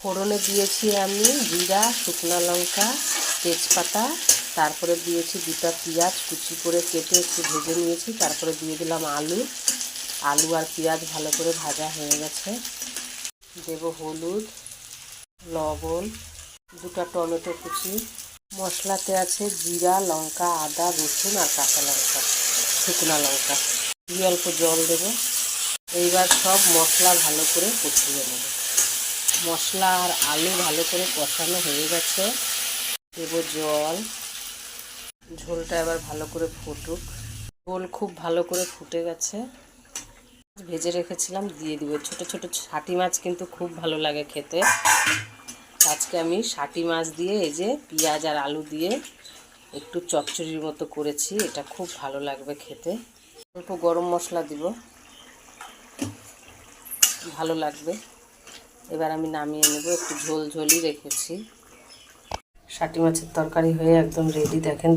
ফোড়নে দিয়েছি আমি জিরা, শুকনো লঙ্কা, তেজপাতা, তারপরে দিয়েছি দুটো পেঁয়াজ কুচি করে কেটে একটু ভেজে নিয়েছি। তারপরে দিয়ে দিলাম আলু আর পেঁয়াজ ভালো করে ভাজা হয়ে গেছে। দেব হলুদ, লবণ, দুটো টমেটো কুচি। মশলাতে আছে জিরা, লঙ্কা, আদা, রসুন আর কাঁচা লঙ্কা, শুকনো লঙ্কা। দিয়ে অল্প জল দেবো। এইবার সব মশলা ভালো করে কষিয়ে নেব। মশলা আর আলু ভালো করে কষানো হয়ে গেছে। দেব জল। ঝোলটা এবার ভালো করে ফুটুক। ঝোল খুব ভালো করে ফুটে গেছে। ভেজে রেখেছিলাম দিয়ে দিব। ছোট ছোট শাটি মাছ কিন্তু খুব ভালো লাগে খেতে। আজকে আমি শাটি মাছ দিয়ে এই যে পেঁয়াজ আর আলু দিয়ে একটু চচ্চড়ির মতো করেছি। এটা খুব ভালো লাগবে খেতে। অল্প গরম মশলা দিব, ভালো লাগবে। এবার আমি নামিয়ে নেব। একটু ঝোল ঝোলই রেখেছি। শাটি মাছের তরকারি হয়ে একদম রেডি। দেখেন।